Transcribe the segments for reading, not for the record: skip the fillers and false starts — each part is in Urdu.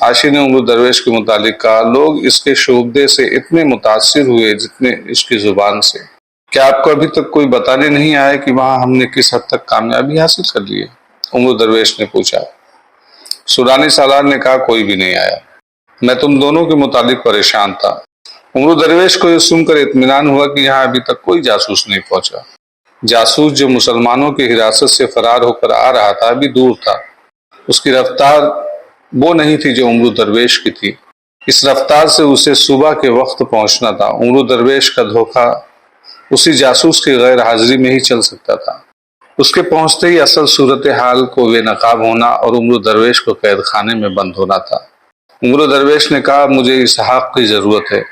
عاشی نے عمرو درویش کے متعلق کہا، لوگ اس کے شعبدے سے اتنے متاثر ہوئے جتنے اس کی زبان سے۔ کیا آپ کو ابھی تک کوئی بتانے نہیں آیا کہ وہاں ہم نے کس حد تک کامیابی حاصل کر لی ہے؟ عمرو درویش نے پوچھا۔ سودانی سالار نے کہا، کوئی بھی نہیں آیا، میں تم دونوں کے متعلق پریشان تھا۔ عمرو درویش کو یہ سن کر اطمینان ہوا کہ یہاں ابھی تک کوئی جاسوس نہیں پہنچا۔ جاسوس جو مسلمانوں کی حراست سے فرار ہو کر آ رہا تھا ابھی دور تھا، اس کی رفتار وہ نہیں تھی جو عمرو درویش کی تھی۔ اس رفتار سے اسے صبح کے وقت پہنچنا تھا۔ عمرو درویش کا دھوکہ اسی جاسوس کی غیر حاضری میں ہی چل سکتا تھا۔ اس کے پہنچتے ہی اصل صورتحال کو بے نقاب ہونا اور عمرو درویش کو قید خانے میں بند ہونا تھا۔ عمرو درویش نے کہا، مجھے اسحاق کی ضرورت ہے۔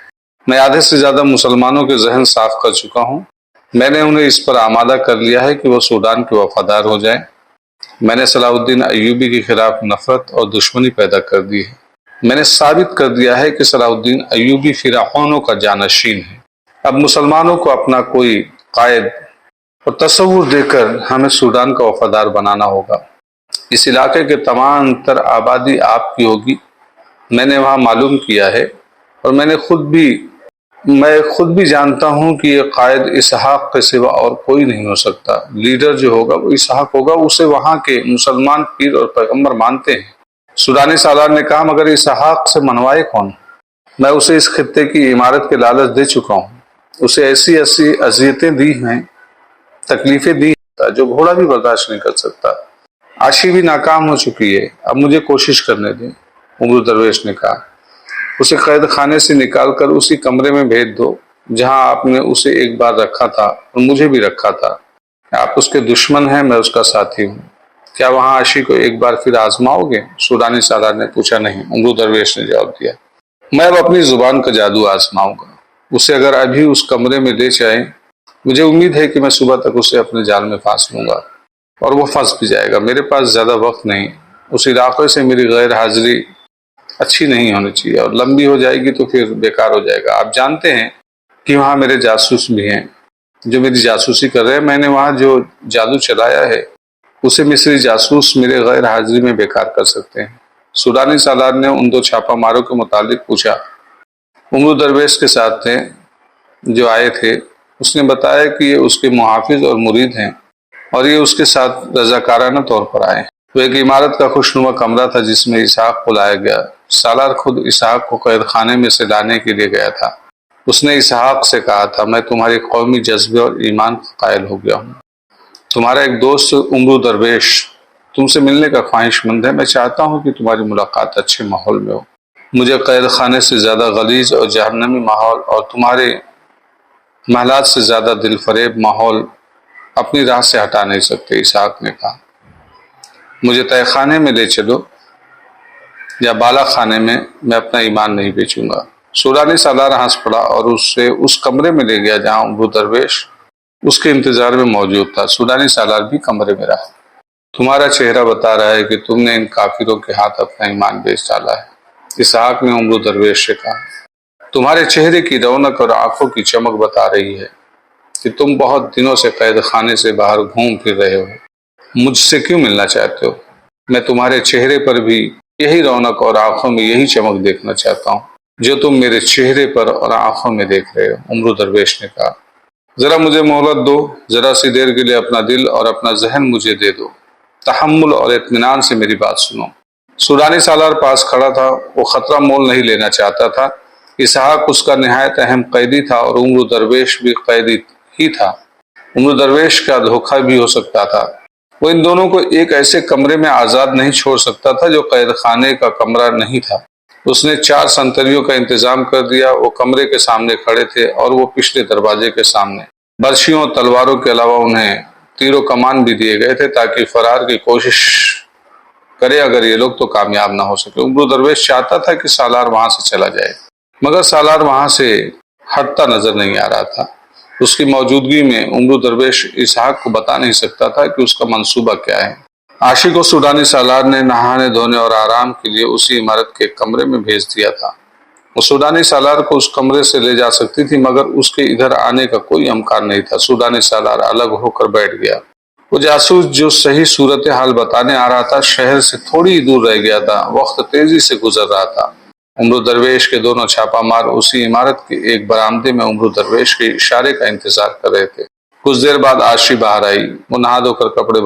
میں آدھے سے زیادہ مسلمانوں کے ذہن صاف کر چکا ہوں۔ میں نے انہیں اس پر آمادہ کر لیا ہے کہ وہ سوڈان کے وفادار ہو جائیں۔ میں نے صلاح الدین ایوبی کے خلاف نفرت اور دشمنی پیدا کر دی ہے۔ میں نے ثابت کر دیا ہے کہ صلاح الدین ایوبی فرعونوں کا جانشین ہے۔ اب مسلمانوں کو اپنا کوئی قائد اور تصور دے کر ہمیں سوڈان کا وفادار بنانا ہوگا۔ اس علاقے کے تمام تر آبادی آپ کی ہوگی۔ میں نے وہاں معلوم کیا ہے اور میں خود بھی جانتا ہوں کہ یہ قائد اسحاق کے سوا اور کوئی نہیں ہو سکتا۔ لیڈر جو ہوگا وہ اسحاق ہوگا، اسے وہاں کے مسلمان پیر اور پیغمبر مانتے ہیں۔ سودانی سالار نے کہا، مگر اسحاق سے منوائے کون؟ میں اسے اس خطے کی عمارت کے لالچ دے چکا ہوں، اسے ایسی اذیتیں دی ہیں، تکلیفیں دی ہیں جو گھوڑا بھی برداشت نہیں کر سکتا۔ عاشی بھی ناکام ہو چکی ہے، اب مجھے کوشش کرنے دیں۔ عمرو درویش نے کہا، اسے قید خانے سے نکال کر اسی کمرے میں بھیج دو جہاں آپ نے اسے ایک بار رکھا تھا اور مجھے بھی رکھا تھا۔ آپ اس کے دشمن ہیں، میں اس کا ساتھی ہوں۔ کیا وہاں عاشی کو ایک بار پھر آزماؤ گے؟ سودانی سالار نے پوچھا۔ نہیں، عمرو درویش نے جواب دیا، میں اب اپنی زبان کا جادو آزماؤں گا۔ اسے اگر ابھی اس کمرے میں لے جائیں، مجھے امید ہے کہ میں صبح تک اسے اپنے جال میں پھانس لوں گا اور وہ پھنس بھی جائے گا۔ میرے پاس زیادہ وقت نہیں، اس علاقے سے میری غیر حاضری اچھی نہیں ہونی چاہیے، اور لمبی ہو جائے گی تو پھر بیکار ہو جائے گا۔ آپ جانتے ہیں کہ وہاں میرے جاسوس بھی ہیں جو میری جاسوسی کر رہے ہیں۔ میں نے وہاں جو جادو چلایا ہے اسے مصری جاسوس میرے غیر حاضری میں بیکار کر سکتے ہیں۔ سودانی سالار نے ان دو چھاپہ ماروں کے متعلق پوچھا۔ عمرو درویش کے ساتھ تھے جو آئے تھے، اس نے بتایا کہ یہ اس کے محافظ اور مرید ہیں اور یہ اس کے ساتھ رضاکارانہ طور پر آئے ہیں۔ وہ ایک عمارت کا خوشنما کمرہ تھا جس میں اسحاق کو لایا گیا۔ سالار خود اسحاق کو قید خانے میں سے لانے کے لیے گیا تھا۔ اس نے اسحاق سے کہا تھا، میں تمہاری قومی جذبے اور ایمان کا قائل ہو گیا ہوں۔ تمہارا ایک دوست عمرو درویش تم سے ملنے کا خواہش مند ہے۔ میں چاہتا ہوں کہ تمہاری ملاقات اچھے ماحول میں ہو۔ مجھے قید خانے سے زیادہ غلیظ اور جہنمی ماحول اور تمہارے محلات سے زیادہ دل فریب ماحول اپنی راہ سے ہٹا نہیں سکتے۔ اسحاق نے کہا، مجھے تہہ خانے میں لے چلو یا بالا خانے میں اپنا ایمان نہیں بیچوں گا۔ سودانی سالار ہنس پڑا اور اسے اس کمرے میں لے گیا جہاں عمرو درویش اس کے انتظار میں موجود تھا۔ سودانی سالار بھی کمرے میں رہا۔ تمہارا چہرہ بتا رہا ہے کہ تم نے ان کافروں کے ہاتھ اپنا ایمان بیچ ڈالا ہے، اسحاق نے عمرو درویش سے کہا۔ تمہارے چہرے کی رونق اور آنکھوں کی چمک بتا رہی ہے کہ تم بہت دنوں سے قید خانے سے باہر گھوم پھر رہے ہو۔ مجھ سے کیوں ملنا چاہتے ہو؟ میں تمہارے چہرے پر بھی یہی رونق اور آنکھوں میں یہی چمک دیکھنا چاہتا ہوں جو تم میرے چہرے پر اور آنکھوں میں دیکھ رہے ہو۔ عمرو درویش نے کہا، ذرا مجھے مہلت دو، ذرا سی دیر کے لیے اپنا دل اور اپنا ذہن مجھے دے دو، تحمل اور اطمینان سے میری بات سنو۔ سودانی سالار پاس کھڑا تھا، وہ خطرہ مول نہیں لینا چاہتا تھا۔ اسحاق اس کا نہایت اہم قیدی تھا اور عمرو درویش بھی قیدی ہی تھا۔ عمرو درویش کا دھوکہ بھی ہو سکتا تھا۔ وہ ان دونوں کو ایک ایسے کمرے میں آزاد نہیں چھوڑ سکتا تھا جو قید خانے کا کمرہ نہیں تھا۔ اس نے 4 سنتریوں کا انتظام کر دیا۔ وہ کمرے کے سامنے کھڑے تھے اور وہ پچھلے دروازے کے سامنے۔ برچھیوں اور تلواروں کے علاوہ انہیں تیر و کمان بھی دیے گئے تھے تاکہ فرار کی کوشش کرے اگر یہ لوگ تو کامیاب نہ ہو سکے۔ عمرو درویش چاہتا تھا کہ سالار وہاں سے چلا جائے، مگر سالار وہاں سے ہٹتا نظر نہیں آ رہا تھا۔ اس کی موجودگی میں عمرو درویش اسحاق کو بتا نہیں سکتا تھا کہ اس کا منصوبہ کیا ہے۔ عاشی کو سودانی سالار نے نہانے دھونے اور آرام کے لیے اسی عمارت کے کمرے میں بھیج دیا تھا۔ وہ سودانی سالار کو اس کمرے سے لے جا سکتی تھی مگر اس کے ادھر آنے کا کوئی امکان نہیں تھا۔ سودانی سالار الگ ہو کر بیٹھ گیا۔ وہ جاسوس جو صحیح صورتحال بتانے آ رہا تھا شہر سے تھوڑی ہی دور رہ گیا تھا۔ وقت تیزی سے گزر رہا تھا۔ عمرو درویش کے دونوں چھاپا مار اسی عمارت کے ایک برآمدے میں عمرو درویش کے اشارے کا انتظار کر رہے تھے۔ کچھ دیر بعد عاشی باہر آئی۔ وہ نہا دھو کر کپڑے